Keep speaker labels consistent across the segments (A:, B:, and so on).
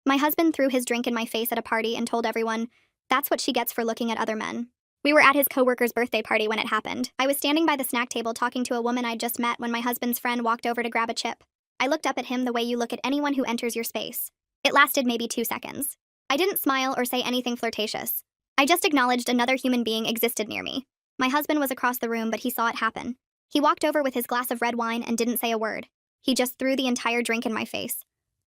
A: My husband threw his drink in my face at a party and told everyone, "That's what she gets for looking at other men." We were at his coworker's birthday party when it happened. I was standing by the snack table talking to a woman I'd just met when my husband's friend walked over to grab a chip. I looked up at him the way you look at anyone who enters your space. It lasted maybe 2 seconds. I didn't smile or say anything flirtatious. I just acknowledged another human being existed near me. My husband was across the room, but he saw it happen. He walked over with his glass of red wine and didn't say a word. He just threw the entire drink in my face.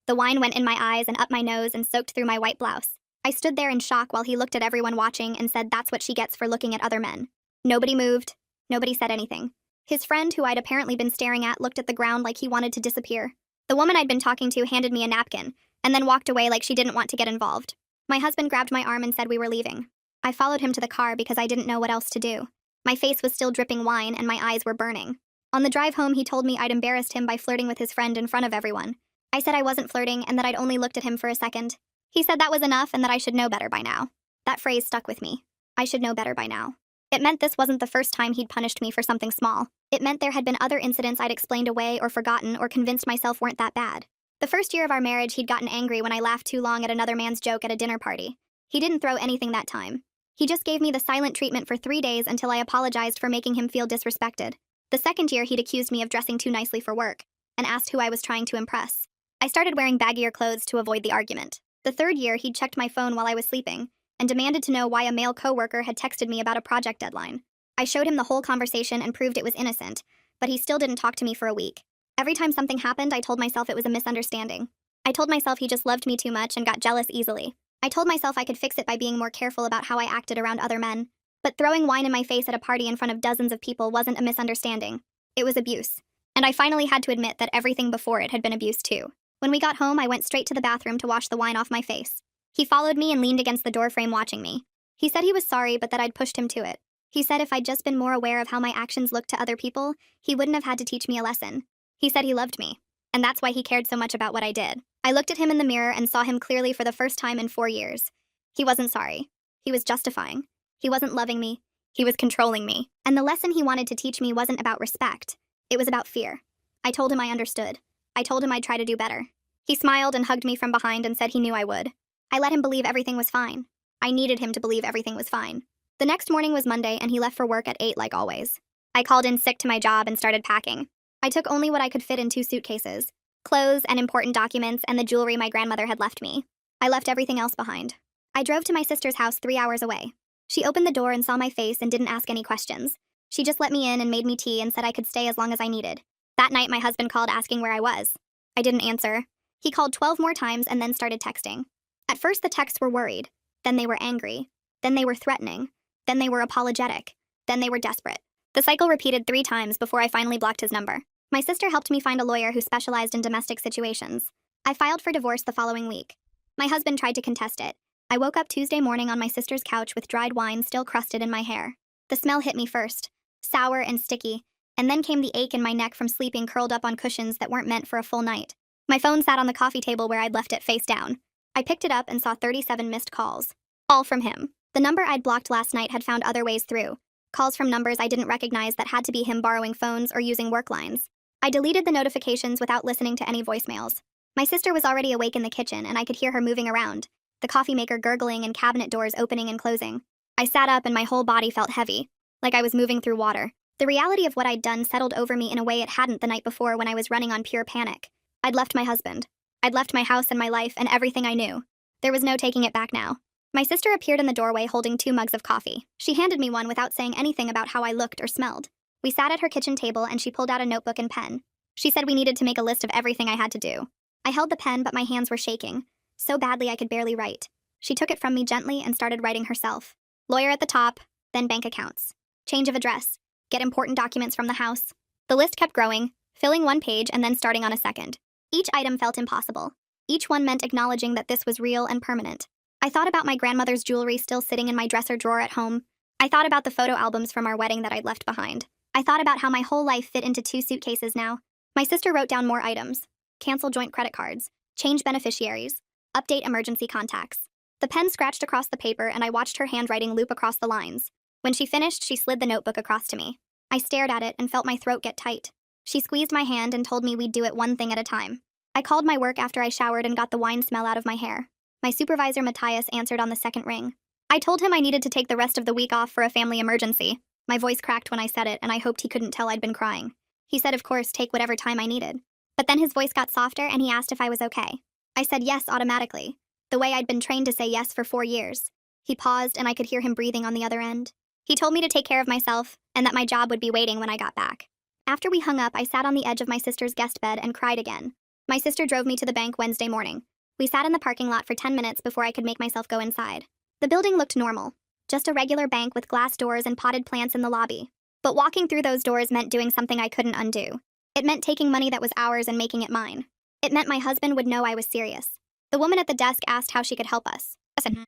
A: The wine went in my eyes and up my nose and soaked through my white blouse. I stood there in shock while he looked at everyone watching and said, "That's what she gets for looking at other men." Nobody moved. Nobody said anything. His friend, who I'd apparently been staring at, looked at the ground like he wanted to disappear. The woman I'd been talking to handed me a napkin and then walked away like she didn't want to get involved. My husband grabbed my arm and said we were leaving. I followed him to the car because I didn't know what else to do. My face was still dripping wine and my eyes were burning. On the drive home, he told me I'd embarrassed him by flirting with his friend in front of everyone. I said I wasn't flirting and that I'd only looked at him for a second. He said that was enough and that I should know better by now. That phrase stuck with me. I should know better by now. It meant this wasn't the first time he'd punished me for something small. It meant there had been other incidents I'd explained away or forgotten or convinced myself weren't that bad. The first year of our marriage, he'd gotten angry when I laughed too long at another man's joke at a dinner party. He didn't throw anything that time. He just gave me the silent treatment for 3 days until I apologized for making him feel disrespected. The second year, he'd accused me of dressing too nicely for work and asked who I was trying to impress. I started wearing baggier clothes to avoid the argument. The third year, he'd checked my phone while I was sleeping and demanded to know why a male coworker had texted me about a project deadline. I showed him the whole conversation and proved it was innocent, but he still didn't talk to me for a week. Every time something happened, I told myself it was a misunderstanding. I told myself he just loved me too much and got jealous easily. I told myself I could fix it by being more careful about how I acted around other men. But throwing wine in my face at a party in front of dozens of people wasn't a misunderstanding. It was abuse. And I finally had to admit that everything before it had been abuse too. When we got home, I went straight to the bathroom to wash the wine off my face. He followed me and leaned against the doorframe watching me. He said he was sorry, but that I'd pushed him to it. He said if I'd just been more aware of how my actions looked to other people, he wouldn't have had to teach me a lesson. He said he loved me, and that's why he cared so much about what I did. I looked at him in the mirror and saw him clearly for the first time in 4 years. He wasn't sorry. He was justifying. He wasn't loving me. He was controlling me. And the lesson he wanted to teach me wasn't about respect. It was about fear. I told him I understood. I told him I'd try to do better. He smiled and hugged me from behind and said he knew I would. I let him believe everything was fine. I needed him to believe everything was fine. The next morning was Monday, and he left for work at 8 like always. I called in sick to my job and started packing. I took only what I could fit in 2 suitcases: clothes and important documents and the jewelry my grandmother had left me. I left everything else behind. I drove to my sister's house 3 hours away. She opened the door and saw my face and didn't ask any questions. She just let me in and made me tea and said I could stay as long as I needed. That night, my husband called asking where I was. I didn't answer. He called 12 more times and then started texting. At first, the texts were worried. Then they were angry. Then they were threatening. Then they were apologetic. Then they were desperate. The cycle repeated 3 times before I finally blocked his number. My sister helped me find a lawyer who specialized in domestic situations. I filed for divorce the following week. My husband tried to contest it. I woke up Tuesday morning on my sister's couch with dried wine still crusted in my hair. The smell hit me first, sour and sticky, and then came the ache in my neck from sleeping curled up on cushions that weren't meant for a full night. My phone sat on the coffee table where I'd left it face down. I picked it up and saw 37 missed calls. All from him. The number I'd blocked last night had found other ways through. Calls from numbers I didn't recognize that had to be him borrowing phones or using work lines. I deleted the notifications without listening to any voicemails. My sister was already awake in the kitchen and I could hear her moving around, the coffee maker gurgling and cabinet doors opening and closing. I sat up and my whole body felt heavy, like I was moving through water. The reality of what I'd done settled over me in a way it hadn't the night before when I was running on pure panic. I'd left my husband. I'd left my house and my life and everything I knew. There was no taking it back now. My sister appeared in the doorway holding 2 mugs of coffee. She handed me one without saying anything about how I looked or smelled. We sat at her kitchen table and she pulled out a notebook and pen. She said we needed to make a list of everything I had to do. I held the pen, but my hands were shaking, so badly I could barely write. She took it from me gently and started writing herself. Lawyer at the top, then bank accounts. Change of address. Get important documents from the house. The list kept growing, filling 1 page and then starting on a second. Each item felt impossible. Each one meant acknowledging that this was real and permanent. I thought about my grandmother's jewelry still sitting in my dresser drawer at home. I thought about the photo albums from our wedding that I'd left behind. I thought about how my whole life fit into 2 suitcases now. My sister wrote down more items. Cancel joint credit cards. Change beneficiaries. Update emergency contacts. The pen scratched across the paper and I watched her handwriting loop across the lines. When she finished, she slid the notebook across to me. I stared at it and felt my throat get tight. She squeezed my hand and told me we'd do it one thing at a time. I called my work after I showered and got the wine smell out of my hair. My supervisor Matthias answered on the second ring. I told him I needed to take the rest of the week off for a family emergency. My voice cracked when I said it, and I hoped he couldn't tell I'd been crying. He said, of course, take whatever time I needed. But then his voice got softer and he asked if I was okay. I said yes automatically, the way I'd been trained to say yes for 4 years. He paused and I could hear him breathing on the other end. He told me to take care of myself and that my job would be waiting when I got back. After we hung up, I sat on the edge of my sister's guest bed and cried again. My sister drove me to the bank Wednesday morning. We sat in the parking lot for 10 minutes before I could make myself go inside. The building looked normal, just a regular bank with glass doors and potted plants in the lobby. But walking through those doors meant doing something I couldn't undo. It meant taking money that was ours and making it mine. It meant my husband would know I was serious. The woman at the desk asked how she could help us.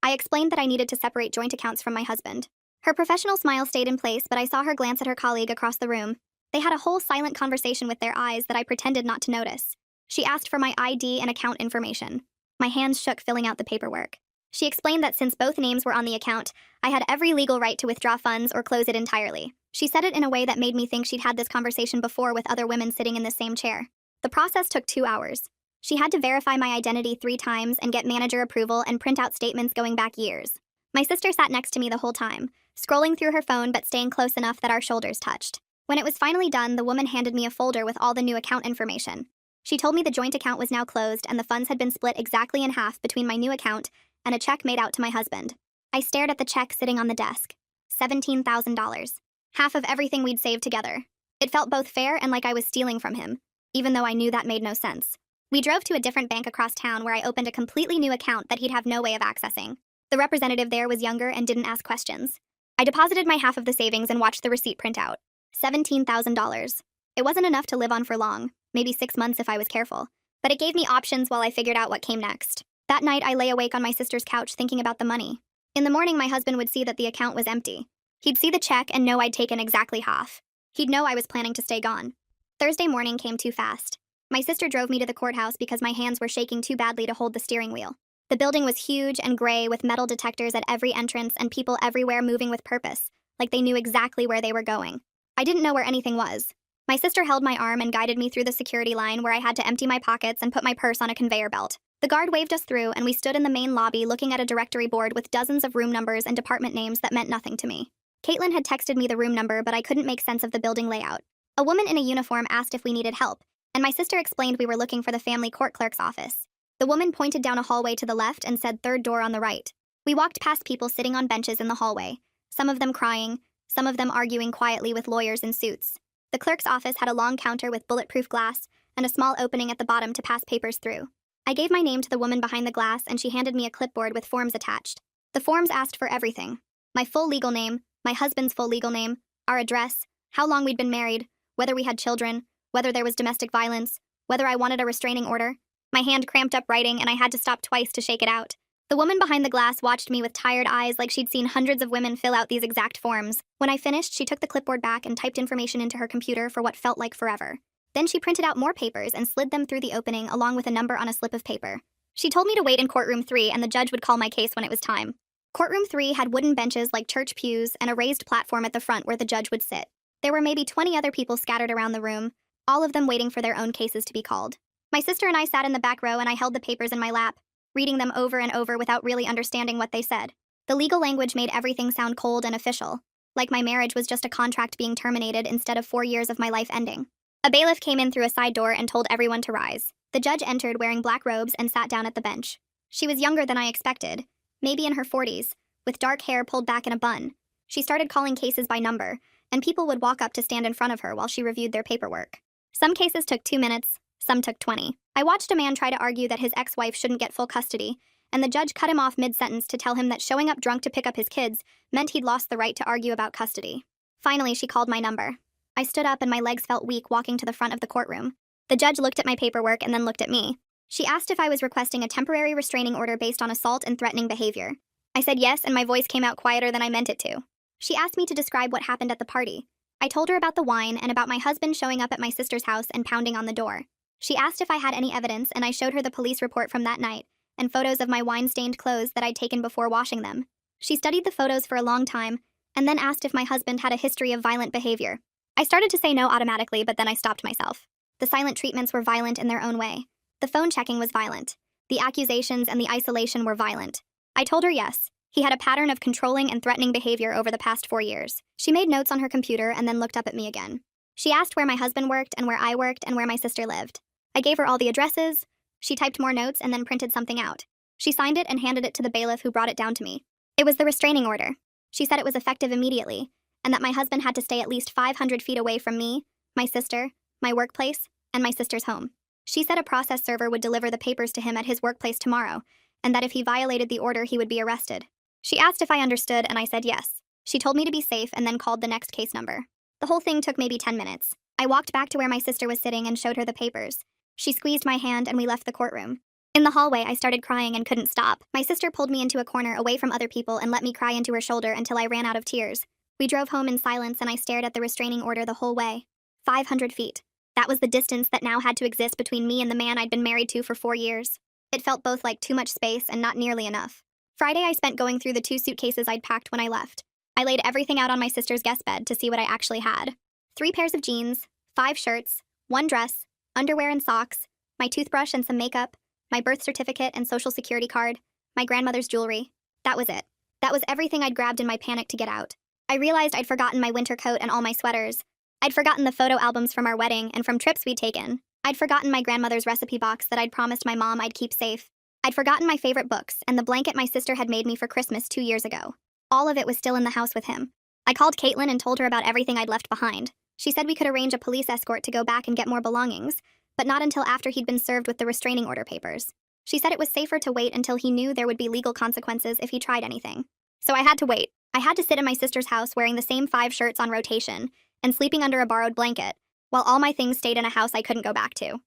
A: I explained that I needed to separate joint accounts from my husband. Her professional smile stayed in place, but I saw her glance at her colleague across the room. They had a whole silent conversation with their eyes that I pretended not to notice. She asked for my ID and account information. My hands shook filling out the paperwork. She explained that since both names were on the account, I had every legal right to withdraw funds or close it entirely. She said it in a way that made me think she'd had this conversation before with other women sitting in the same chair. The process took 2 hours. She had to verify my identity 3 times and get manager approval and print out statements going back years. My sister sat next to me the whole time, scrolling through her phone but staying close enough that our shoulders touched. When it was finally done, the woman handed me a folder with all the new account information. She told me the joint account was now closed and the funds had been split exactly in half between my new account and a check made out to my husband. I stared at the check sitting on the desk. $17,000. Half of everything we'd saved together. It felt both fair and like I was stealing from him, even though I knew that made no sense. We drove to a different bank across town where I opened a completely new account that he'd have no way of accessing. The representative there was younger and didn't ask questions. I deposited my half of the savings and watched the receipt print out. $17,000. It wasn't enough to live on for long, maybe 6 months if I was careful, but it gave me options while I figured out what came next. That night, I lay awake on my sister's couch thinking about the money. In the morning, my husband would see that the account was empty. He'd see the check and know I'd taken exactly half. He'd know I was planning to stay gone. Thursday morning came too fast. My sister drove me to the courthouse because my hands were shaking too badly to hold the steering wheel. The building was huge and gray with metal detectors at every entrance and people everywhere moving with purpose, like they knew exactly where they were going. I didn't know where anything was. My sister held my arm and guided me through the security line where I had to empty my pockets and put my purse on a conveyor belt. The guard waved us through and we stood in the main lobby looking at a directory board with dozens of room numbers and department names that meant nothing to me. Caitlin had texted me the room number, but I couldn't make sense of the building layout. A woman in a uniform asked if we needed help, and my sister explained we were looking for the family court clerk's office. The woman pointed down a hallway to the left and said third door on the right. We walked past people sitting on benches in the hallway, some of them crying, some of them arguing quietly with lawyers in suits. The clerk's office had a long counter with bulletproof glass and a small opening at the bottom to pass papers through. I gave my name to the woman behind the glass and she handed me a clipboard with forms attached. The forms asked for everything. My full legal name, my husband's full legal name, our address, how long we'd been married, whether we had children, whether there was domestic violence, whether I wanted a restraining order. My hand cramped up writing and I had to stop twice to shake it out. The woman behind the glass watched me with tired eyes like she'd seen hundreds of women fill out these exact forms. When I finished, she took the clipboard back and typed information into her computer for what felt like forever. Then she printed out more papers and slid them through the opening along with a number on a slip of paper. She told me to wait in courtroom 3 and the judge would call my case when it was time. Courtroom 3 had wooden benches like church pews and a raised platform at the front where the judge would sit. There were maybe 20 other people scattered around the room, all of them waiting for their own cases to be called. My sister and I sat in the back row and I held the papers in my lap, reading them over and over without really understanding what they said. The legal language made everything sound cold and official, like my marriage was just a contract being terminated instead of 4 years of my life ending. A bailiff came in through a side door and told everyone to rise. The judge entered wearing black robes and sat down at the bench. She was younger than I expected, maybe in her 40s, with dark hair pulled back in a bun. She started calling cases by number, and people would walk up to stand in front of her while she reviewed their paperwork. Some cases took 2 minutes, some took 20. I watched a man try to argue that his ex-wife shouldn't get full custody, and the judge cut him off mid-sentence to tell him that showing up drunk to pick up his kids meant he'd lost the right to argue about custody. Finally, she called my number. I stood up and my legs felt weak walking to the front of the courtroom. The judge looked at my paperwork and then looked at me. She asked if I was requesting a temporary restraining order based on assault and threatening behavior. I said yes, and my voice came out quieter than I meant it to. She asked me to describe what happened at the party. I told her about the wine and about my husband showing up at my sister's house and pounding on the door. She asked if I had any evidence, and I showed her the police report from that night and photos of my wine-stained clothes that I'd taken before washing them. She studied the photos for a long time and then asked if my husband had a history of violent behavior. I started to say no automatically, but then I stopped myself. The silent treatments were violent in their own way. The phone checking was violent. The accusations and the isolation were violent. I told her yes. He had a pattern of controlling and threatening behavior over the past 4 years. She made notes on her computer and then looked up at me again. She asked where my husband worked and where I worked and where my sister lived. I gave her all the addresses. She typed more notes and then printed something out. She signed it and handed it to the bailiff, who brought it down to me. It was the restraining order. She said it was effective immediately, and that my husband had to stay at least 500 feet away from me, my sister, my workplace, and my sister's home. She said a process server would deliver the papers to him at his workplace tomorrow, and that if he violated the order, he would be arrested. She asked if I understood, and I said yes. She told me to be safe and then called the next case number. The whole thing took maybe 10 minutes. I walked back to where my sister was sitting and showed her the papers. She squeezed my hand and we left the courtroom. In the hallway, I started crying and couldn't stop. My sister pulled me into a corner away from other people and let me cry into her shoulder until I ran out of tears. We drove home in silence and I stared at the restraining order the whole way. 500 feet. That was the distance that now had to exist between me and the man I'd been married to for 4 years. It felt both like too much space and not nearly enough. Friday, I spent going through the 2 suitcases I'd packed when I left. I laid everything out on my sister's guest bed to see what I actually had. 3 pairs of jeans, 5 shirts, 1 dress, underwear and socks, my toothbrush and some makeup, my birth certificate and social security card, my grandmother's jewelry. That was it. That was everything I'd grabbed in my panic to get out. I realized I'd forgotten my winter coat and all my sweaters. I'd forgotten the photo albums from our wedding and from trips we'd taken. I'd forgotten my grandmother's recipe box that I'd promised my mom I'd keep safe. I'd forgotten my favorite books and the blanket my sister had made me for Christmas 2 years ago. All of it was still in the house with him. I called Caitlin and told her about everything I'd left behind. She said we could arrange a police escort to go back and get more belongings, but not until after he'd been served with the restraining order papers. She said it was safer to wait until he knew there would be legal consequences if he tried anything. So I had to wait. I had to sit in my sister's house wearing the same 5 shirts on rotation and sleeping under a borrowed blanket, while all my things stayed in a house I couldn't go back to.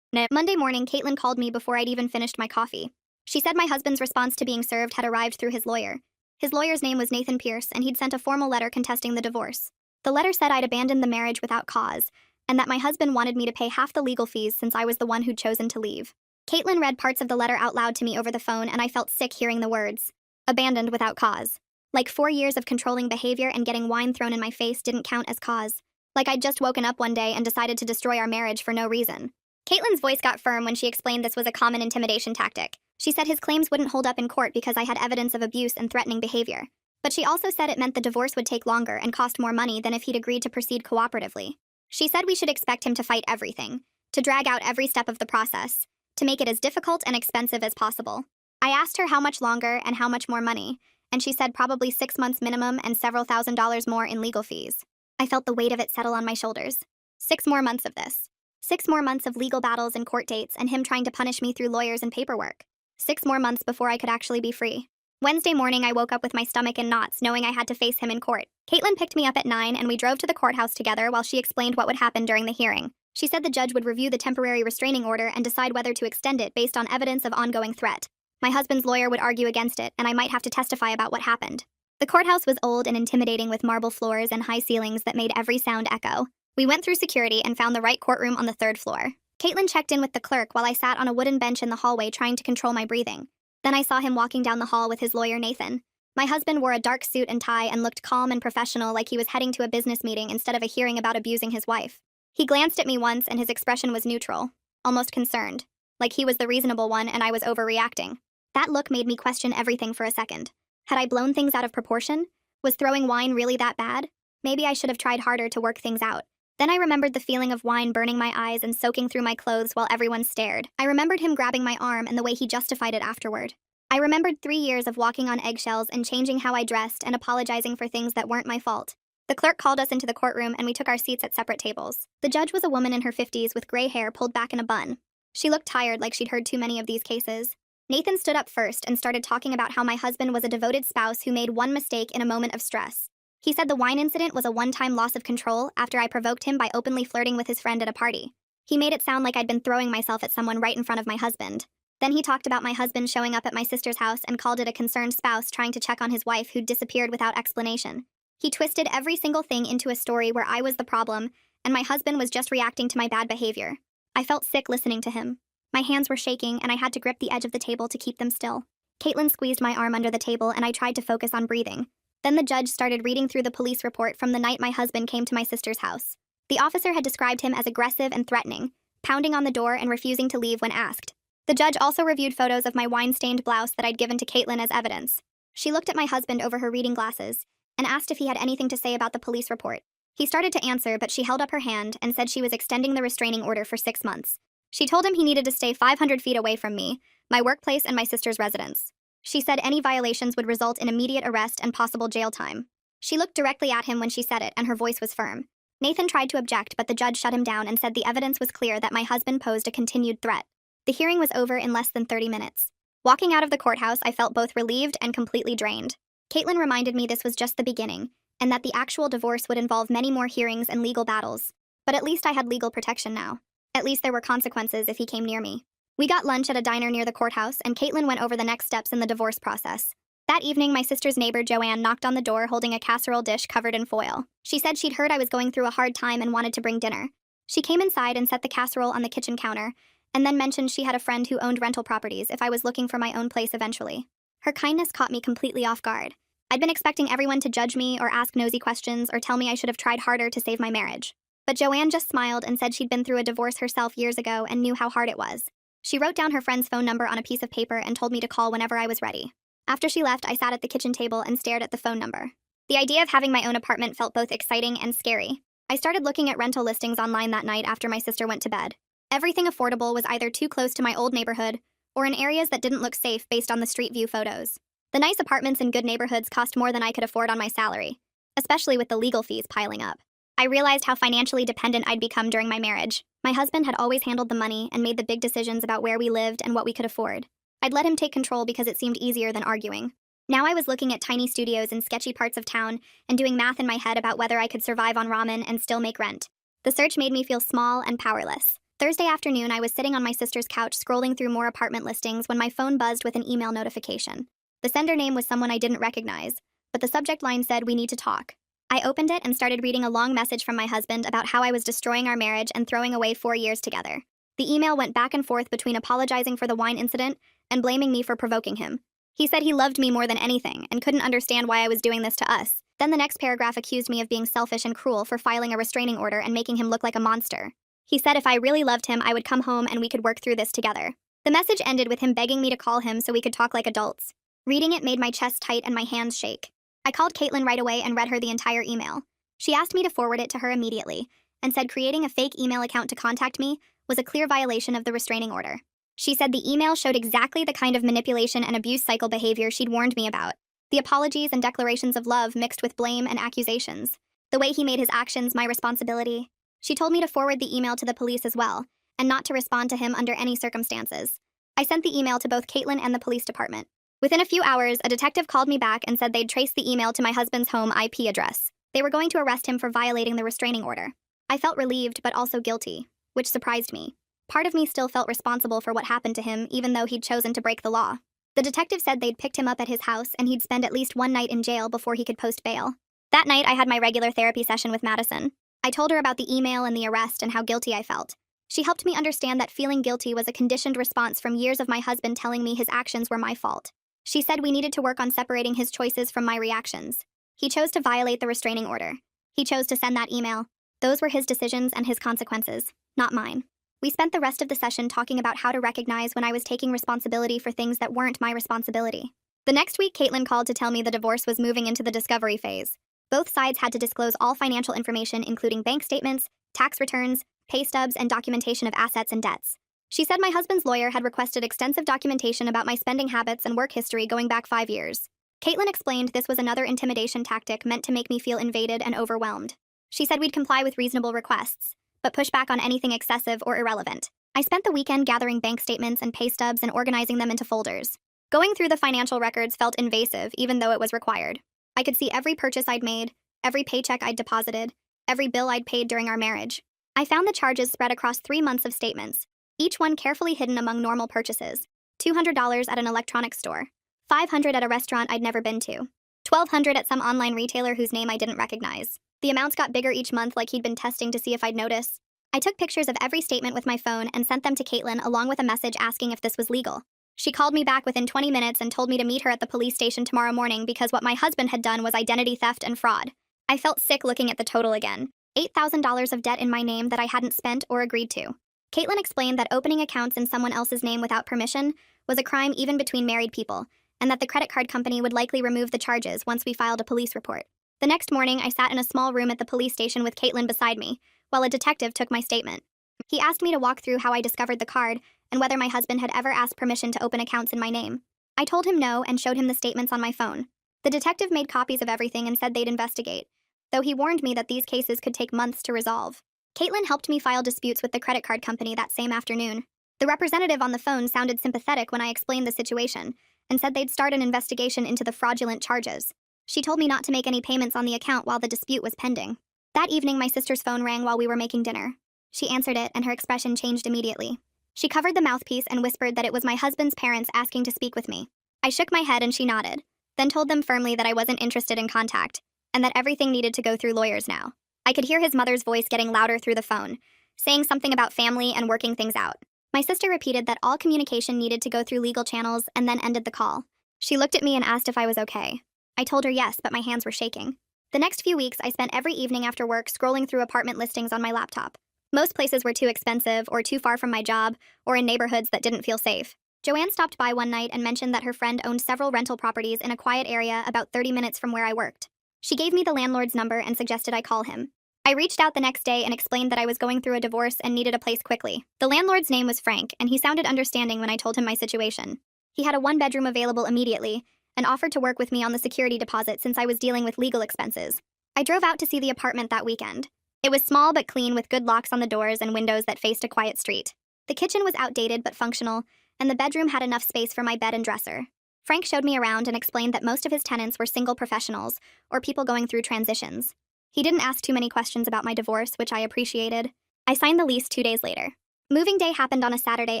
A: Monday morning, Caitlin called me before I'd even finished my coffee. She said my husband's response to being served had arrived through his lawyer. His lawyer's name was Nathan Pierce, and he'd sent a formal letter contesting the divorce. The letter said I'd abandoned the marriage without cause, and that my husband wanted me to pay half the legal fees since I was the one who'd chosen to leave. Caitlin read parts of the letter out loud to me over the phone, and I felt sick hearing the words. Abandoned without cause. Like 4 years of controlling behavior and getting wine thrown in my face didn't count as cause. Like I'd just woken up one day and decided to destroy our marriage for no reason. Caitlin's voice got firm when she explained this was a common intimidation tactic. She said his claims wouldn't hold up in court because I had evidence of abuse and threatening behavior. But she also said it meant the divorce would take longer and cost more money than if he'd agreed to proceed cooperatively. She said we should expect him to fight everything, to drag out every step of the process, to make it as difficult and expensive as possible. I asked her how much longer and how much more money, and she said probably 6 months minimum and several $1,000s more in legal fees. I felt the weight of it settle on my shoulders. 6 more months of this. 6 more months of legal battles and court dates and him trying to punish me through lawyers and paperwork. 6 more months before I could actually be free. Wednesday morning, I woke up with my stomach in knots, knowing I had to face him in court. Caitlin picked me up at 9 and we drove to the courthouse together while she explained what would happen during the hearing. She said the judge would review the temporary restraining order and decide whether to extend it based on evidence of ongoing threat. My husband's lawyer would argue against it, and I might have to testify about what happened. The courthouse was old and intimidating with marble floors and high ceilings that made every sound echo. We went through security and found the right courtroom on the 3rd floor. Caitlin checked in with the clerk while I sat on a wooden bench in the hallway trying to control my breathing. Then I saw him walking down the hall with his lawyer, Nathan. My husband wore a dark suit and tie and looked calm and professional, like he was heading to a business meeting instead of a hearing about abusing his wife. He glanced at me once and his expression was neutral, almost concerned, like he was the reasonable one and I was overreacting. That look made me question everything for a second. Had I blown things out of proportion? Was throwing wine really that bad? Maybe I should have tried harder to work things out. Then I remembered the feeling of wine burning my eyes and soaking through my clothes while everyone stared. I remembered him grabbing my arm and the way he justified it afterward. I remembered 3 years of walking on eggshells and changing how I dressed and apologizing for things that weren't my fault. The clerk called us into the courtroom and we took our seats at separate tables. The judge was a woman in her 50s with gray hair pulled back in a bun. She looked tired, like she'd heard too many of these cases. Nathan stood up first and started talking about how my husband was a devoted spouse who made one mistake in a moment of stress. He said the wine incident was a one-time loss of control after I provoked him by openly flirting with his friend at a party. He made it sound like I'd been throwing myself at someone right in front of my husband. Then he talked about my husband showing up at my sister's house and called it a concerned spouse trying to check on his wife who'd disappeared without explanation. He twisted every single thing into a story where I was the problem and my husband was just reacting to my bad behavior. I felt sick listening to him. My hands were shaking and I had to grip the edge of the table to keep them still. Caitlin squeezed my arm under the table and I tried to focus on breathing. Then the judge started reading through the police report from the night my husband came to my sister's house. The officer had described him as aggressive and threatening, pounding on the door and refusing to leave when asked. The judge also reviewed photos of my wine-stained blouse that I'd given to Caitlin as evidence. She looked at my husband over her reading glasses and asked if he had anything to say about the police report. He started to answer, but she held up her hand and said she was extending the restraining order for 6 months. She told him he needed to stay 500 feet away from me, my workplace, and my sister's residence. She said any violations would result in immediate arrest and possible jail time. She looked directly at him when she said it, and her voice was firm. Nathan tried to object, but the judge shut him down and said the evidence was clear that my husband posed a continued threat. The hearing was over in less than 30 minutes. Walking out of the courthouse, I felt both relieved and completely drained. Caitlin reminded me this was just the beginning, and that the actual divorce would involve many more hearings and legal battles. But at least I had legal protection now. At least there were consequences if he came near me. We got lunch at a diner near the courthouse, and Caitlin went over the next steps in the divorce process. That evening, my sister's neighbor, Joanne, knocked on the door holding a casserole dish covered in foil. She said she'd heard I was going through a hard time and wanted to bring dinner. She came inside and set the casserole on the kitchen counter, and then mentioned she had a friend who owned rental properties if I was looking for my own place eventually. Her kindness caught me completely off guard. I'd been expecting everyone to judge me or ask nosy questions or tell me I should have tried harder to save my marriage. But Joanne just smiled and said she'd been through a divorce herself years ago and knew how hard it was. She wrote down her friend's phone number on a piece of paper and told me to call whenever I was ready. After she left, I sat at the kitchen table and stared at the phone number. The idea of having my own apartment felt both exciting and scary. I started looking at rental listings online that night after my sister went to bed. Everything affordable was either too close to my old neighborhood or in areas that didn't look safe based on the street view photos. The nice apartments in good neighborhoods cost more than I could afford on my salary, especially with the legal fees piling up. I realized how financially dependent I'd become during my marriage. My husband had always handled the money and made the big decisions about where we lived and what we could afford. I'd let him take control because it seemed easier than arguing. Now I was looking at tiny studios in sketchy parts of town and doing math in my head about whether I could survive on ramen and still make rent. The search made me feel small and powerless. Thursday afternoon, I was sitting on my sister's couch scrolling through more apartment listings when my phone buzzed with an email notification. The sender name was someone I didn't recognize, but the subject line said, "We need to talk." I opened it and started reading a long message from my husband about how I was destroying our marriage and throwing away 4 years together. The email went back and forth between apologizing for the wine incident and blaming me for provoking him. He said he loved me more than anything and couldn't understand why I was doing this to us. Then the next paragraph accused me of being selfish and cruel for filing a restraining order and making him look like a monster. He said if I really loved him, I would come home and we could work through this together. The message ended with him begging me to call him so we could talk like adults. Reading it made my chest tight and my hands shake. I called Caitlin right away and read her the entire email. She asked me to forward it to her immediately and said creating a fake email account to contact me was a clear violation of the restraining order. She said the email showed exactly the kind of manipulation and abuse cycle behavior she'd warned me about. The apologies and declarations of love mixed with blame and accusations. The way he made his actions my responsibility. She told me to forward the email to the police as well, and not to respond to him under any circumstances. I sent the email to both Caitlin and the police department. Within a few hours, a detective called me back and said they'd traced the email to my husband's home IP address. They were going to arrest him for violating the restraining order. I felt relieved but also guilty, which surprised me. Part of me still felt responsible for what happened to him, even though he'd chosen to break the law. The detective said they'd picked him up at his house and he'd spend at least one night in jail before he could post bail. That night, I had my regular therapy session with Madison. I told her about the email and the arrest and how guilty I felt. She helped me understand that feeling guilty was a conditioned response from years of my husband telling me his actions were my fault. She said we needed to work on separating his choices from my reactions. He chose to violate the restraining order. He chose to send that email. Those were his decisions and his consequences, not mine. We spent the rest of the session talking about how to recognize when I was taking responsibility for things that weren't my responsibility. The next week, Caitlin called to tell me the divorce was moving into the discovery phase. Both sides had to disclose all financial information, including bank statements, tax returns, pay stubs, and documentation of assets and debts. She said my husband's lawyer had requested extensive documentation about my spending habits and work history going back 5 years. Caitlin explained this was another intimidation tactic meant to make me feel invaded and overwhelmed. She said we'd comply with reasonable requests, but push back on anything excessive or irrelevant. I spent the weekend gathering bank statements and pay stubs and organizing them into folders. Going through the financial records felt invasive, even though it was required. I could see every purchase I'd made, every paycheck I'd deposited, every bill I'd paid during our marriage. I found the charges spread across 3 months of statements, each one carefully hidden among normal purchases. $200 at an electronics store, $500 at a restaurant I'd never been to, $1,200 at some online retailer whose name I didn't recognize. The amounts got bigger each month like he'd been testing to see if I'd notice. I took pictures of every statement with my phone and sent them to Caitlin along with a message asking if this was legal. She called me back within 20 minutes and told me to meet her at the police station tomorrow morning because what my husband had done was identity theft and fraud. I felt sick looking at the total again. $8,000 of debt in my name that I hadn't spent or agreed to. Caitlin explained that opening accounts in someone else's name without permission was a crime even between married people, and that the credit card company would likely remove the charges once we filed a police report. The next morning, I sat in a small room at the police station with Caitlin beside me, while a detective took my statement. He asked me to walk through how I discovered the card and whether my husband had ever asked permission to open accounts in my name. I told him no and showed him the statements on my phone. The detective made copies of everything and said they'd investigate, though he warned me that these cases could take months to resolve. Caitlin helped me file disputes with the credit card company that same afternoon. The representative on the phone sounded sympathetic when I explained the situation and said they'd start an investigation into the fraudulent charges. She told me not to make any payments on the account while the dispute was pending. That evening, my sister's phone rang while we were making dinner. She answered it, and her expression changed immediately. She covered the mouthpiece and whispered that it was my husband's parents asking to speak with me. I shook my head and she nodded, then told them firmly that I wasn't interested in contact, and that everything needed to go through lawyers now. I could hear his mother's voice getting louder through the phone, saying something about family and working things out. My sister repeated that all communication needed to go through legal channels and then ended the call. She looked at me and asked if I was okay. I told her yes, but my hands were shaking. The next few weeks, I spent every evening after work scrolling through apartment listings on my laptop. Most places were too expensive or too far from my job or in neighborhoods that didn't feel safe. Joanne stopped by one night and mentioned that her friend owned several rental properties in a quiet area about 30 minutes from where I worked. She gave me the landlord's number and suggested I call him. I reached out the next day and explained that I was going through a divorce and needed a place quickly. The landlord's name was Frank, and he sounded understanding when I told him my situation. He had a one-bedroom available immediately and offered to work with me on the security deposit since I was dealing with legal expenses. I drove out to see the apartment that weekend. It was small but clean with good locks on the doors and windows that faced a quiet street. The kitchen was outdated but functional, and the bedroom had enough space for my bed and dresser. Frank showed me around and explained that most of his tenants were single professionals or people going through transitions. He didn't ask too many questions about my divorce, which I appreciated. I signed the lease 2 days later. Moving day happened on a Saturday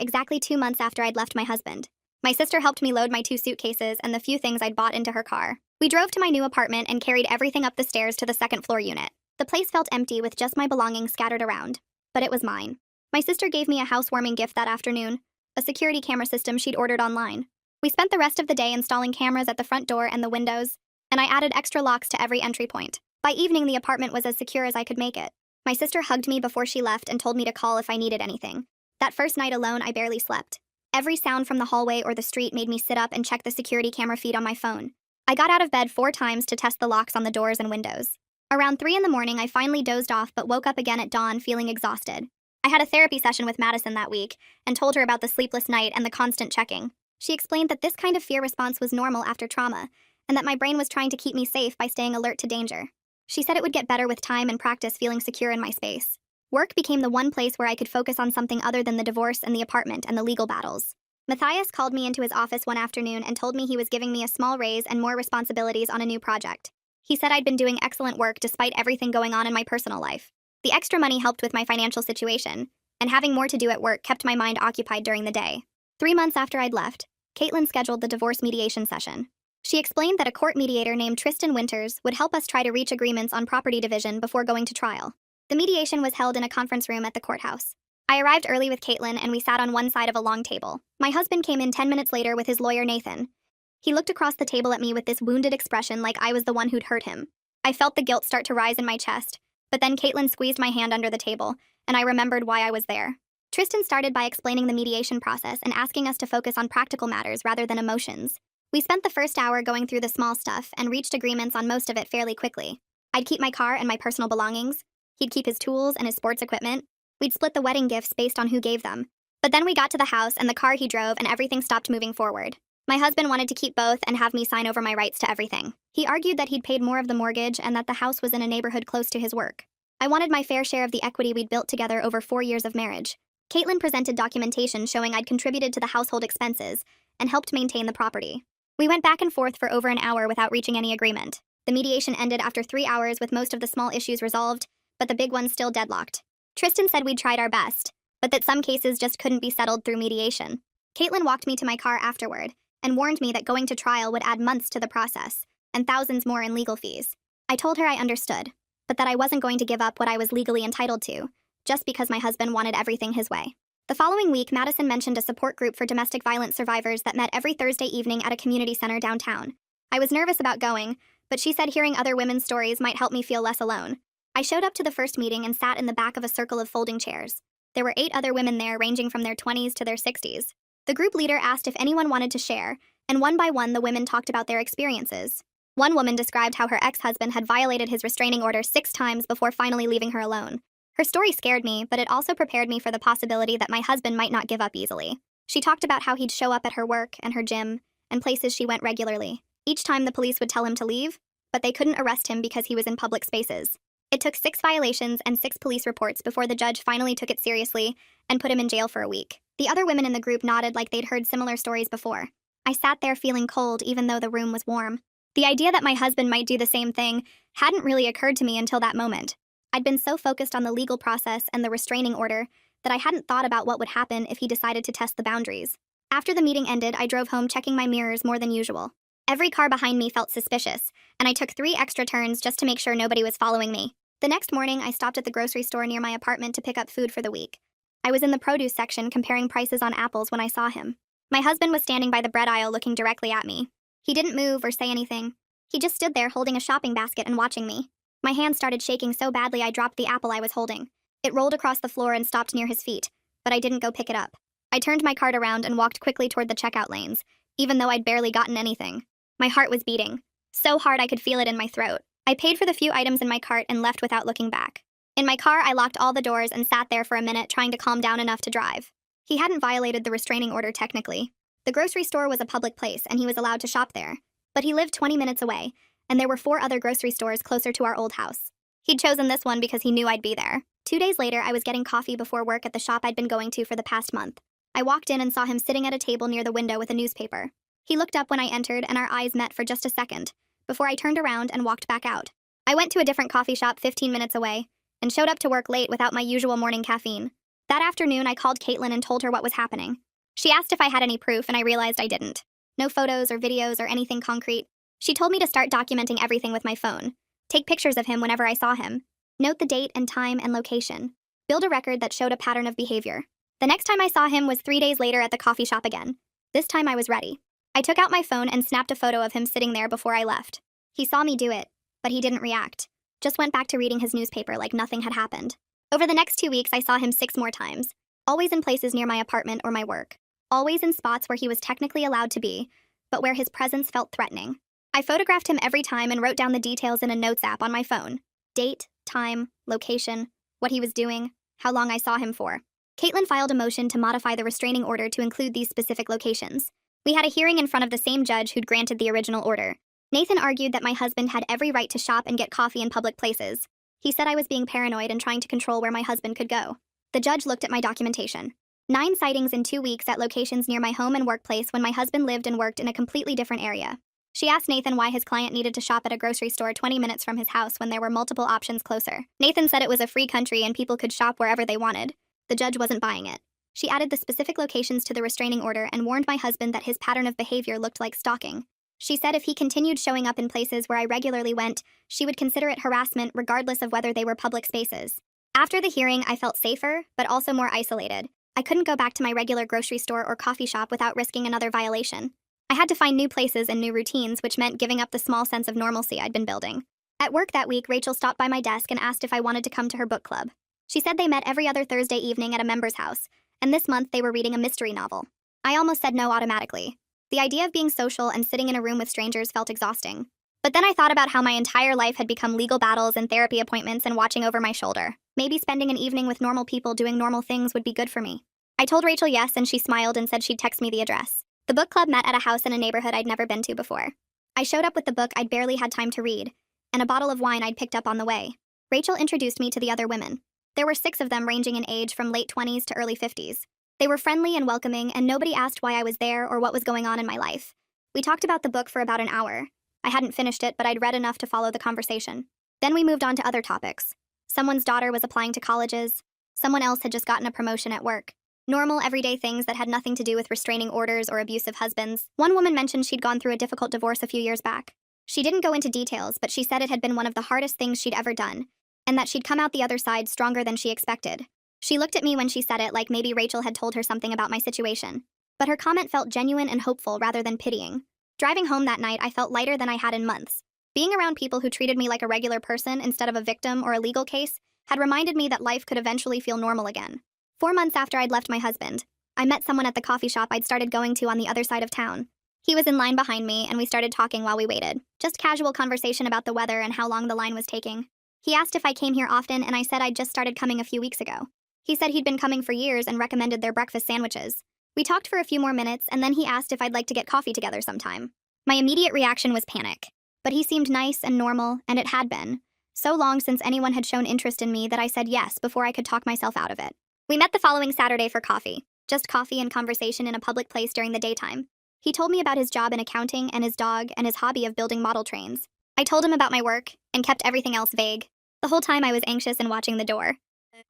A: exactly 2 months after I'd left my husband. My sister helped me load my 2 suitcases and the few things I'd bought into her car. We drove to my new apartment and carried everything up the stairs to the second-floor unit. The place felt empty with just my belongings scattered around, but it was mine. My sister gave me a housewarming gift that afternoon, a security camera system she'd ordered online. We spent the rest of the day installing cameras at the front door and the windows, and I added extra locks to every entry point. By evening, the apartment was as secure as I could make it. My sister hugged me before she left and told me to call if I needed anything. That first night alone, I barely slept. Every sound from the hallway or the street made me sit up and check the security camera feed on my phone. I got out of bed 4 times to test the locks on the doors and windows. Around 3 in the morning, I finally dozed off but woke up again at dawn feeling exhausted. I had a therapy session with Madison that week and told her about the sleepless night and the constant checking. She explained that this kind of fear response was normal after trauma and that my brain was trying to keep me safe by staying alert to danger. She said it would get better with time and practice feeling secure in my space. Work became the one place where I could focus on something other than the divorce and the apartment and the legal battles. Matthias called me into his office one afternoon and told me he was giving me a small raise and more responsibilities on a new project. He said I'd been doing excellent work despite everything going on in my personal life. The extra money helped with my financial situation, and having more to do at work kept my mind occupied during the day. 3 months after I'd left, Caitlin scheduled the divorce mediation session. She explained that a court mediator named Tristan Winters would help us try to reach agreements on property division before going to trial. The mediation was held in a conference room at the courthouse. I arrived early with Caitlin and we sat on one side of a long table. My husband came in 10 minutes later with his lawyer Nathan. He looked across the table at me with this wounded expression like I was the one who'd hurt him. I felt the guilt start to rise in my chest, but then Caitlin squeezed my hand under the table, and I remembered why I was there. Tristan started by explaining the mediation process and asking us to focus on practical matters rather than emotions. We spent the first hour going through the small stuff and reached agreements on most of it fairly quickly. I'd keep my car and my personal belongings. He'd keep his tools and his sports equipment. We'd split the wedding gifts based on who gave them. But then we got to the house and the car he drove and everything stopped moving forward. My husband wanted to keep both and have me sign over my rights to everything. He argued that he'd paid more of the mortgage and that the house was in a neighborhood close to his work. I wanted my fair share of the equity we'd built together over 4 years of marriage. Caitlin presented documentation showing I'd contributed to the household expenses and helped maintain the property. We went back and forth for over an hour without reaching any agreement. The mediation ended after 3 hours with most of the small issues resolved, but the big ones still deadlocked. Tristan said we'd tried our best, but that some cases just couldn't be settled through mediation. Caitlin walked me to my car afterward and warned me that going to trial would add months to the process and thousands more in legal fees. I told her I understood, but that I wasn't going to give up what I was legally entitled to, just because my husband wanted everything his way. The following week, Madison mentioned a support group for domestic violence survivors that met every Thursday evening at a community center downtown. I was nervous about going, but she said hearing other women's stories might help me feel less alone. I showed up to the first meeting and sat in the back of a circle of folding chairs. There were 8 other women there ranging from their 20s to their 60s. The group leader asked if anyone wanted to share, and one by one the women talked about their experiences. One woman described how her ex-husband had violated his restraining order 6 times before finally leaving her alone. Her story scared me, but it also prepared me for the possibility that my husband might not give up easily. She talked about how he'd show up at her work and her gym and places she went regularly. Each time the police would tell him to leave, but they couldn't arrest him because he was in public spaces. It took 6 violations and 6 police reports before the judge finally took it seriously and put him in jail for a week. The other women in the group nodded like they'd heard similar stories before. I sat there feeling cold even though the room was warm. The idea that my husband might do the same thing hadn't really occurred to me until that moment. I'd been so focused on the legal process and the restraining order that I hadn't thought about what would happen if he decided to test the boundaries. After the meeting ended, I drove home checking my mirrors more than usual. Every car behind me felt suspicious, and I took 3 extra turns just to make sure nobody was following me. The next morning, I stopped at the grocery store near my apartment to pick up food for the week. I was in the produce section comparing prices on apples when I saw him. My husband was standing by the bread aisle looking directly at me. He didn't move or say anything. He just stood there holding a shopping basket and watching me. My hand started shaking so badly I dropped the apple I was holding. It rolled across the floor and stopped near his feet, but I didn't go pick it up. I turned my cart around and walked quickly toward the checkout lanes, even though I'd barely gotten anything. My heart was beating, so hard I could feel it in my throat. I paid for the few items in my cart and left without looking back. In my car, I locked all the doors and sat there for a minute trying to calm down enough to drive. He hadn't violated the restraining order technically. The grocery store was a public place and he was allowed to shop there. But he lived 20 minutes away, and there were 4 other grocery stores closer to our old house. He'd chosen this one because he knew I'd be there. 2 days later, I was getting coffee before work at the shop I'd been going to for the past month. I walked in and saw him sitting at a table near the window with a newspaper. He looked up when I entered and our eyes met for just a second, before I turned around and walked back out. I went to a different coffee shop 15 minutes away, and showed up to work late without my usual morning caffeine. That afternoon, I called Caitlin and told her what was happening. She asked if I had any proof, and I realized I didn't. No photos or videos or anything concrete. She told me to start documenting everything with my phone. Take pictures of him whenever I saw him. Note the date and time and location. Build a record that showed a pattern of behavior. The next time I saw him was 3 days later at the coffee shop again. This time I was ready. I took out my phone and snapped a photo of him sitting there before I left. He saw me do it, but he didn't react. Just went back to reading his newspaper like nothing had happened. Over the next 2 weeks, I saw him 6 more times. Always in places near my apartment or my work. Always in spots where he was technically allowed to be, but where his presence felt threatening. I photographed him every time and wrote down the details in a notes app on my phone. Date, time, location, what he was doing, how long I saw him for. Caitlin filed a motion to modify the restraining order to include these specific locations. We had a hearing in front of the same judge who'd granted the original order. Nathan argued that my husband had every right to shop and get coffee in public places. He said I was being paranoid and trying to control where my husband could go. The judge looked at my documentation. 9 sightings in 2 weeks at locations near my home and workplace when my husband lived and worked in a completely different area. She asked Nathan why his client needed to shop at a grocery store 20 minutes from his house when there were multiple options closer. Nathan said it was a free country and people could shop wherever they wanted. The judge wasn't buying it. She added the specific locations to the restraining order and warned my husband that his pattern of behavior looked like stalking. She said if he continued showing up in places where I regularly went, she would consider it harassment regardless of whether they were public spaces. After the hearing, I felt safer, but also more isolated. I couldn't go back to my regular grocery store or coffee shop without risking another violation. I had to find new places and new routines, which meant giving up the small sense of normalcy I'd been building. At work that week, Rachel stopped by my desk and asked if I wanted to come to her book club. She said they met every other Thursday evening at a member's house, and this month they were reading a mystery novel. I almost said no automatically. The idea of being social and sitting in a room with strangers felt exhausting. But then I thought about how my entire life had become legal battles and therapy appointments and watching over my shoulder. Maybe spending an evening with normal people doing normal things would be good for me. I told Rachel yes, and she smiled and said she'd text me the address. The book club met at a house in a neighborhood I'd never been to before. I showed up with the book I'd barely had time to read, and a bottle of wine I'd picked up on the way. Rachel introduced me to the other women. There were 6 of them ranging in age from late 20s to early 50s. They were friendly and welcoming, and nobody asked why I was there or what was going on in my life. We talked about the book for about an hour. I hadn't finished it, but I'd read enough to follow the conversation. Then we moved on to other topics. Someone's daughter was applying to colleges. Someone else had just gotten a promotion at work. Normal, everyday things that had nothing to do with restraining orders or abusive husbands. One woman mentioned she'd gone through a difficult divorce a few years back. She didn't go into details, but she said it had been one of the hardest things she'd ever done, and that she'd come out the other side stronger than she expected. She looked at me when she said it like maybe Rachel had told her something about my situation. But her comment felt genuine and hopeful rather than pitying. Driving home that night, I felt lighter than I had in months. Being around people who treated me like a regular person instead of a victim or a legal case had reminded me that life could eventually feel normal again. 4 months after I'd left my husband, I met someone at the coffee shop I'd started going to on the other side of town. He was in line behind me, and we started talking while we waited. Just casual conversation about the weather and how long the line was taking. He asked if I came here often, and I said I'd just started coming a few weeks ago. He said he'd been coming for years and recommended their breakfast sandwiches. We talked for a few more minutes, and then he asked if I'd like to get coffee together sometime. My immediate reaction was panic. But he seemed nice and normal, and it had been so long since anyone had shown interest in me that I said yes before I could talk myself out of it. We met the following Saturday for coffee. Just coffee and conversation in a public place during the daytime. He told me about his job in accounting and his dog and his hobby of building model trains. I told him about my work and kept everything else vague. The whole time I was anxious and watching the door.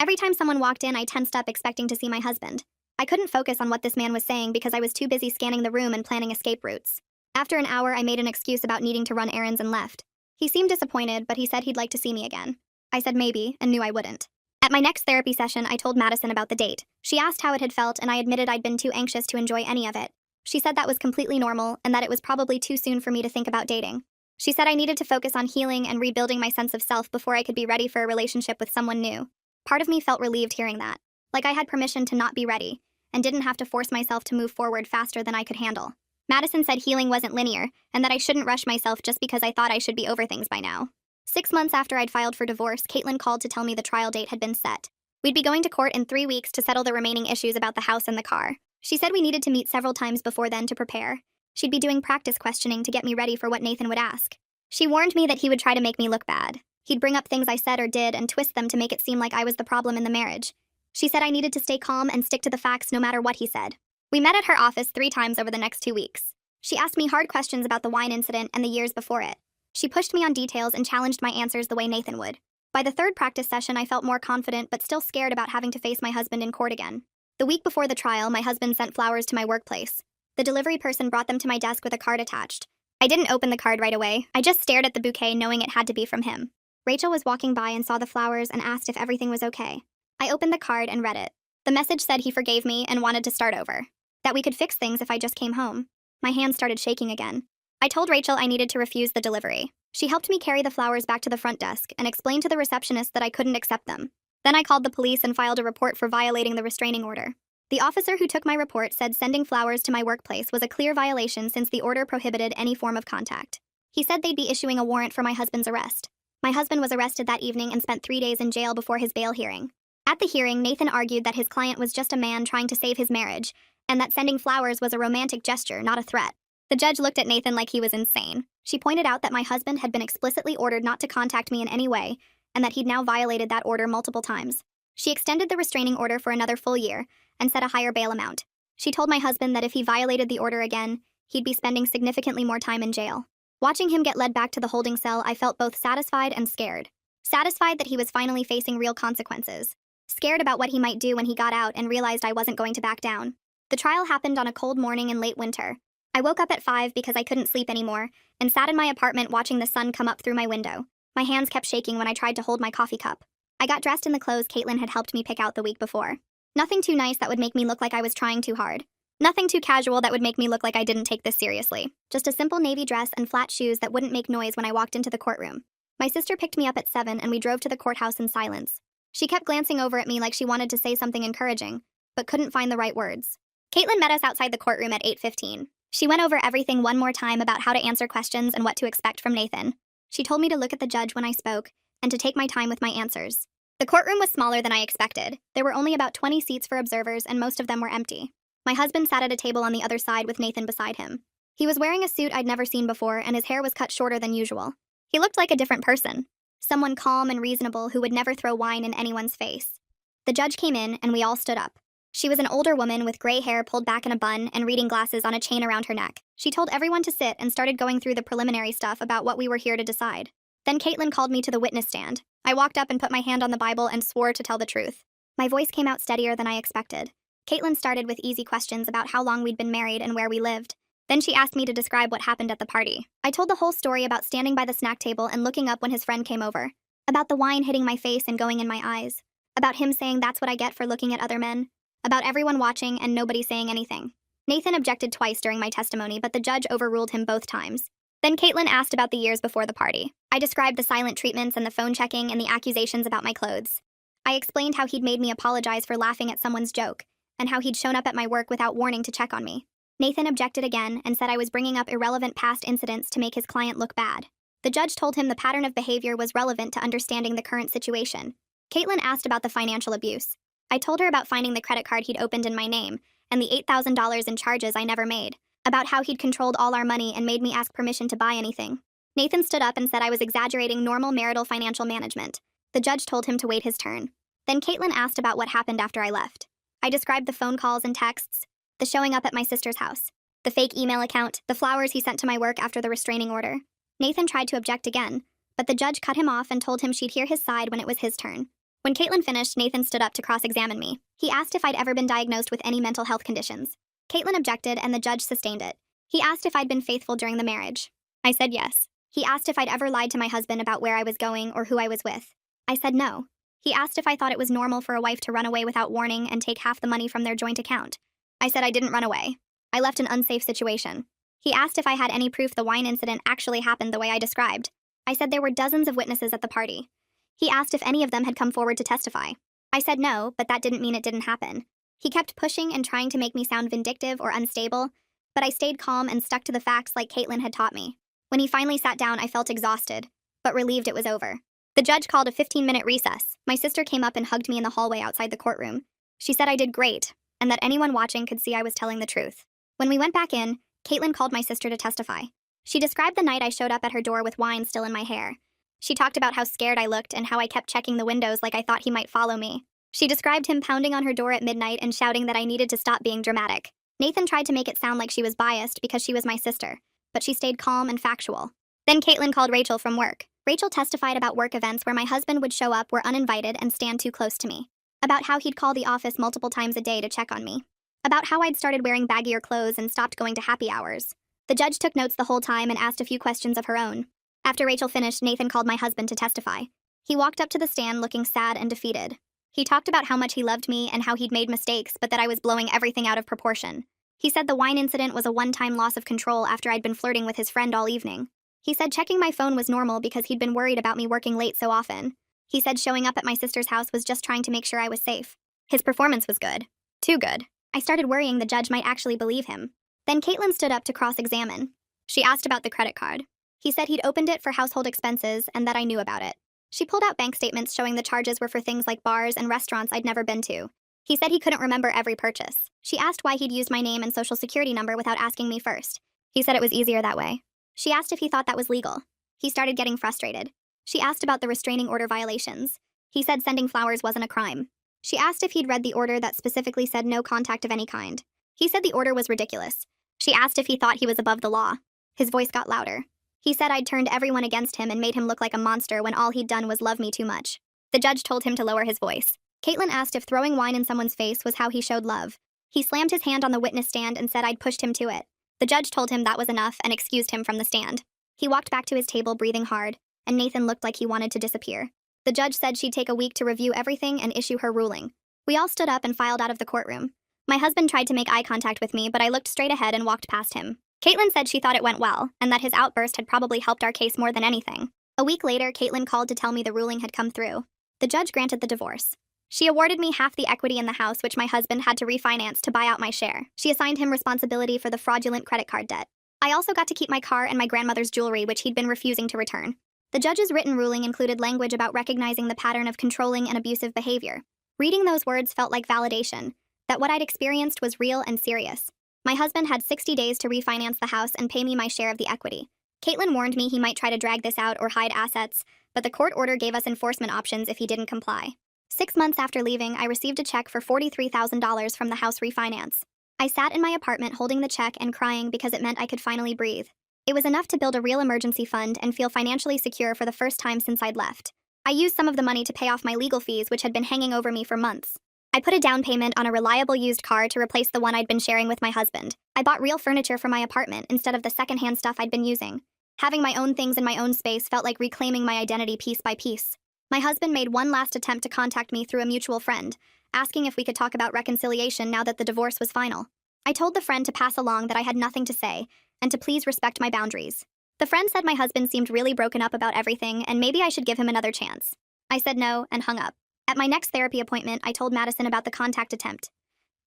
A: Every time someone walked in, I tensed up expecting to see my husband. I couldn't focus on what this man was saying because I was too busy scanning the room and planning escape routes. After an hour, I made an excuse about needing to run errands and left. He seemed disappointed, but he said he'd like to see me again. I said maybe, and knew I wouldn't. At my next therapy session, I told Madison about the date. She asked how it had felt, and I admitted I'd been too anxious to enjoy any of it. She said that was completely normal, and that it was probably too soon for me to think about dating. She said I needed to focus on healing and rebuilding my sense of self before I could be ready for a relationship with someone new. Part of me felt relieved hearing that. Like I had permission to not be ready, and didn't have to force myself to move forward faster than I could handle. Madison said healing wasn't linear, and that I shouldn't rush myself just because I thought I should be over things by now. 6 months after I'd filed for divorce, Caitlin called to tell me the trial date had been set. We'd be going to court in 3 weeks to settle the remaining issues about the house and the car. She said we needed to meet several times before then to prepare. She'd be doing practice questioning to get me ready for what Nathan would ask. She warned me that he would try to make me look bad. He'd bring up things I said or did and twist them to make it seem like I was the problem in the marriage. She said I needed to stay calm and stick to the facts no matter what he said. We met at her office 3 times over the next 2 weeks. She asked me hard questions about the wine incident and the years before it. She pushed me on details and challenged my answers the way Nathan would. By the 3rd practice session, I felt more confident but still scared about having to face my husband in court again. The week before the trial, my husband sent flowers to my workplace. The delivery person brought them to my desk with a card attached. I didn't open the card right away. I just stared at the bouquet knowing it had to be from him. Rachel was walking by and saw the flowers and asked if everything was okay. I opened the card and read it. The message said he forgave me and wanted to start over. That we could fix things if I just came home. My hands started shaking again. I told Rachel I needed to refuse the delivery. She helped me carry the flowers back to the front desk and explained to the receptionist that I couldn't accept them. Then I called the police and filed a report for violating the restraining order. The officer who took my report said sending flowers to my workplace was a clear violation since the order prohibited any form of contact. He said they'd be issuing a warrant for my husband's arrest. My husband was arrested that evening and spent 3 days in jail before his bail hearing. At the hearing, Nathan argued that his client was just a man trying to save his marriage, and that sending flowers was a romantic gesture, not a threat. The judge looked at Nathan like he was insane. She pointed out that my husband had been explicitly ordered not to contact me in any way, and that he'd now violated that order multiple times. She extended the restraining order for another full year, and set a higher bail amount. She told my husband that if he violated the order again, he'd be spending significantly more time in jail. Watching him get led back to the holding cell, I felt both satisfied and scared. Satisfied that he was finally facing real consequences. Scared about what he might do when he got out and realized I wasn't going to back down. The trial happened on a cold morning in late winter. I woke up at 5 because I couldn't sleep anymore, and sat in my apartment watching the sun come up through my window. My hands kept shaking when I tried to hold my coffee cup. I got dressed in the clothes Caitlin had helped me pick out the week before. Nothing too nice that would make me look like I was trying too hard. Nothing too casual that would make me look like I didn't take this seriously. Just a simple navy dress and flat shoes that wouldn't make noise when I walked into the courtroom. My sister picked me up at 7 and we drove to the courthouse in silence. She kept glancing over at me like she wanted to say something encouraging, but couldn't find the right words. Caitlin met us outside the courtroom at 8:15. She went over everything one more time about how to answer questions and what to expect from Nathan. She told me to look at the judge when I spoke, and to take my time with my answers. The courtroom was smaller than I expected. There were only about 20 seats for observers, and most of them were empty. My husband sat at a table on the other side with Nathan beside him. He was wearing a suit I'd never seen before, and his hair was cut shorter than usual. He looked like a different person. Someone calm and reasonable who would never throw wine in anyone's face. The judge came in, and we all stood up. She was an older woman with gray hair pulled back in a bun and reading glasses on a chain around her neck. She told everyone to sit and started going through the preliminary stuff about what we were here to decide. Then Caitlin called me to the witness stand. I walked up and put my hand on the Bible and swore to tell the truth. My voice came out steadier than I expected. Caitlin started with easy questions about how long we'd been married and where we lived. Then she asked me to describe what happened at the party. I told the whole story about standing by the snack table and looking up when his friend came over. About the wine hitting my face and going in my eyes. About him saying that's what I get for looking at other men. About everyone watching and nobody saying anything. Nathan objected twice during my testimony, but the judge overruled him both times. Then Caitlin asked about the years before the party. I described the silent treatments and the phone checking and the accusations about my clothes. I explained how he'd made me apologize for laughing at someone's joke, and how he'd shown up at my work without warning to check on me. Nathan objected again and said I was bringing up irrelevant past incidents to make his client look bad. The judge told him the pattern of behavior was relevant to understanding the current situation. Caitlin asked about the financial abuse. I told her about finding the credit card he'd opened in my name, and the $8,000 in charges I never made, about how he'd controlled all our money and made me ask permission to buy anything. Nathan stood up and said I was exaggerating normal marital financial management. The judge told him to wait his turn. Then Caitlin asked about what happened after I left. I described the phone calls and texts, the showing up at my sister's house, the fake email account, the flowers he sent to my work after the restraining order. Nathan tried to object again, but the judge cut him off and told him she'd hear his side when it was his turn. When Caitlin finished, Nathan stood up to cross-examine me. He asked if I'd ever been diagnosed with any mental health conditions. Caitlin objected and the judge sustained it. He asked if I'd been faithful during the marriage. I said yes. He asked if I'd ever lied to my husband about where I was going or who I was with. I said no. He asked if I thought it was normal for a wife to run away without warning and take half the money from their joint account. I said I didn't run away. I left an unsafe situation. He asked if I had any proof the wine incident actually happened the way I described. I said there were dozens of witnesses at the party. He asked if any of them had come forward to testify. I said no, but that didn't mean it didn't happen. He kept pushing and trying to make me sound vindictive or unstable, but I stayed calm and stuck to the facts like Caitlin had taught me. When he finally sat down, I felt exhausted, but relieved it was over. The judge called a 15-minute recess. My sister came up and hugged me in the hallway outside the courtroom. She said I did great, and that anyone watching could see I was telling the truth. When we went back in, Caitlin called my sister to testify. She described the night I showed up at her door with wine still in my hair. She talked about how scared I looked and how I kept checking the windows like I thought he might follow me. She described him pounding on her door at midnight and shouting that I needed to stop being dramatic. Nathan tried to make it sound like she was biased because she was my sister, but she stayed calm and factual. Then Caitlin called Rachel from work. Rachel testified about work events where my husband would show up were uninvited and stand too close to me. About how he'd call the office multiple times a day to check on me. About how I'd started wearing baggier clothes and stopped going to happy hours. The judge took notes the whole time and asked a few questions of her own. After Rachel finished, Nathan called my husband to testify. He walked up to the stand looking sad and defeated. He talked about how much he loved me and how he'd made mistakes, but that I was blowing everything out of proportion. He said the wine incident was a one-time loss of control after I'd been flirting with his friend all evening. He said checking my phone was normal because he'd been worried about me working late so often. He said showing up at my sister's house was just trying to make sure I was safe. His performance was good. Too good. I started worrying the judge might actually believe him. Then Caitlin stood up to cross-examine. She asked about the credit card. He said he'd opened it for household expenses and that I knew about it. She pulled out bank statements showing the charges were for things like bars and restaurants I'd never been to. He said he couldn't remember every purchase. She asked why he'd used my name and social security number without asking me first. He said it was easier that way. She asked if he thought that was legal. He started getting frustrated. She asked about the restraining order violations. He said sending flowers wasn't a crime. She asked if he'd read the order that specifically said no contact of any kind. He said the order was ridiculous. She asked if he thought he was above the law. His voice got louder. He said I'd turned everyone against him and made him look like a monster when all he'd done was love me too much. The judge told him to lower his voice. Caitlin asked if throwing wine in someone's face was how he showed love. He slammed his hand on the witness stand and said I'd pushed him to it. The judge told him that was enough and excused him from the stand. He walked back to his table breathing hard, and Nathan looked like he wanted to disappear. The judge said she'd take a week to review everything and issue her ruling. We all stood up and filed out of the courtroom. My husband tried to make eye contact with me, but I looked straight ahead and walked past him. Caitlin said she thought it went well, and that his outburst had probably helped our case more than anything. A week later, Caitlin called to tell me the ruling had come through. The judge granted the divorce. She awarded me half the equity in the house, which my husband had to refinance to buy out my share. She assigned him responsibility for the fraudulent credit card debt. I also got to keep my car and my grandmother's jewelry, which he'd been refusing to return. The judge's written ruling included language about recognizing the pattern of controlling and abusive behavior. Reading those words felt like validation, that what I'd experienced was real and serious. My husband had 60 days to refinance the house and pay me my share of the equity. Caitlin warned me he might try to drag this out or hide assets, but the court order gave us enforcement options if he didn't comply. 6 months after leaving, I received a check for $43,000 from the house refinance. I sat in my apartment holding the check and crying because it meant I could finally breathe. It was enough to build a real emergency fund and feel financially secure for the first time since I'd left. I used some of the money to pay off my legal fees, which had been hanging over me for months. I put a down payment on a reliable used car to replace the one I'd been sharing with my husband. I bought real furniture for my apartment instead of the secondhand stuff I'd been using. Having my own things in my own space felt like reclaiming my identity piece by piece. My husband made one last attempt to contact me through a mutual friend, asking if we could talk about reconciliation now that the divorce was final. I told the friend to pass along that I had nothing to say, and to please respect my boundaries. The friend said my husband seemed really broken up about everything, and maybe I should give him another chance. I said no and hung up. At my next therapy appointment, I told Madison about the contact attempt.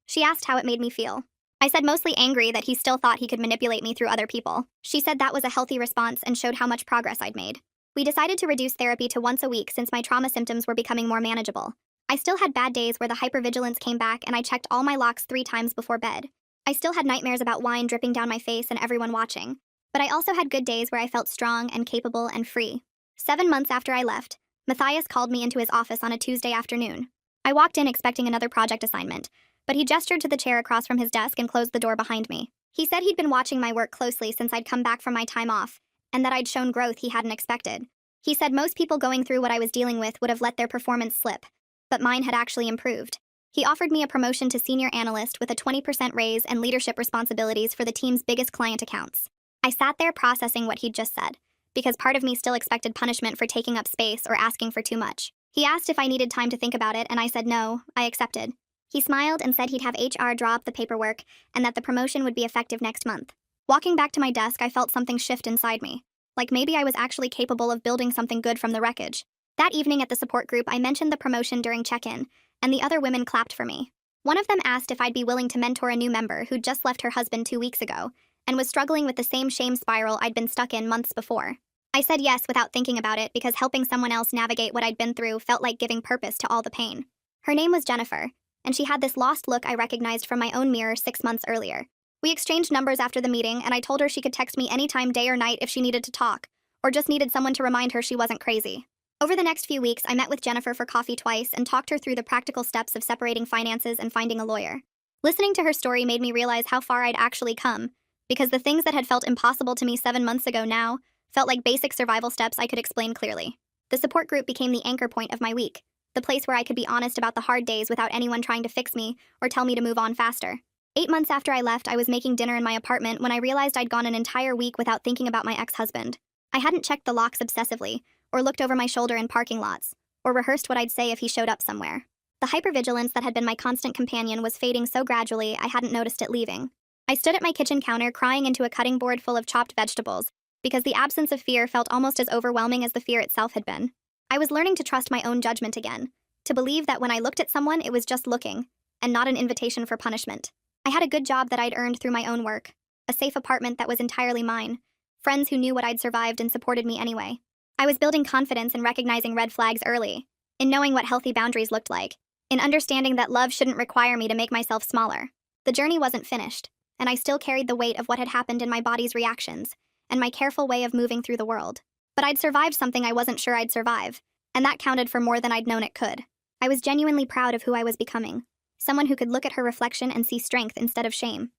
A: She asked how it made me feel. I said mostly angry that he still thought he could manipulate me through other people. She said that was a healthy response and showed how much progress I'd made. We decided to reduce therapy to once a week since my trauma symptoms were becoming more manageable. I still had bad days where the hypervigilance came back and I checked all my locks 3 times before bed. I still had nightmares about wine dripping down my face and everyone watching. But I also had good days where I felt strong and capable and free. 7 months after I left, Matthias called me into his office on a Tuesday afternoon. I walked in expecting another project assignment, but he gestured to the chair across from his desk and closed the door behind me. He said he'd been watching my work closely since I'd come back from my time off, and that I'd shown growth he hadn't expected. He said most people going through what I was dealing with would have let their performance slip, but mine had actually improved. He offered me a promotion to senior analyst with a 20% raise and leadership responsibilities for the team's biggest client accounts. I sat there processing what he'd just said, because part of me still expected punishment for taking up space or asking for too much. He asked if I needed time to think about it, and I said no, I accepted. He smiled and said he'd have HR draw up the paperwork and that the promotion would be effective next month. Walking back to my desk, I felt something shift inside me, like maybe I was actually capable of building something good from the wreckage. That evening at the support group, I mentioned the promotion during check-in, and the other women clapped for me. One of them asked if I'd be willing to mentor a new member who'd just left her husband 2 weeks ago and was struggling with the same shame spiral I'd been stuck in months before. I said yes without thinking about it because helping someone else navigate what I'd been through felt like giving purpose to all the pain. Her name was Jennifer, and she had this lost look I recognized from my own mirror 6 months earlier. We exchanged numbers after the meeting, and I told her she could text me anytime, day or night, if she needed to talk, or just needed someone to remind her she wasn't crazy. Over the next few weeks, I met with Jennifer for coffee twice and talked her through the practical steps of separating finances and finding a lawyer. Listening to her story made me realize how far I'd actually come, because the things that had felt impossible to me 7 months ago now felt like basic survival steps I could explain clearly. The support group became the anchor point of my week, the place where I could be honest about the hard days without anyone trying to fix me or tell me to move on faster. 8 months after I left, I was making dinner in my apartment when I realized I'd gone an entire week without thinking about my ex-husband. I hadn't checked the locks obsessively, or looked over my shoulder in parking lots, or rehearsed what I'd say if he showed up somewhere. The hypervigilance that had been my constant companion was fading so gradually I hadn't noticed it leaving. I stood at my kitchen counter crying into a cutting board full of chopped vegetables, because the absence of fear felt almost as overwhelming as the fear itself had been. I was learning to trust my own judgment again, to believe that when I looked at someone, it was just looking, and not an invitation for punishment. I had a good job that I'd earned through my own work, a safe apartment that was entirely mine, friends who knew what I'd survived and supported me anyway. I was building confidence in recognizing red flags early, in knowing what healthy boundaries looked like, in understanding that love shouldn't require me to make myself smaller. The journey wasn't finished, and I still carried the weight of what had happened in my body's reactions, and my careful way of moving through the world. But I'd survived something I wasn't sure I'd survive, and that counted for more than I'd known it could. I was genuinely proud of who I was becoming, someone who could look at her reflection and see strength instead of shame.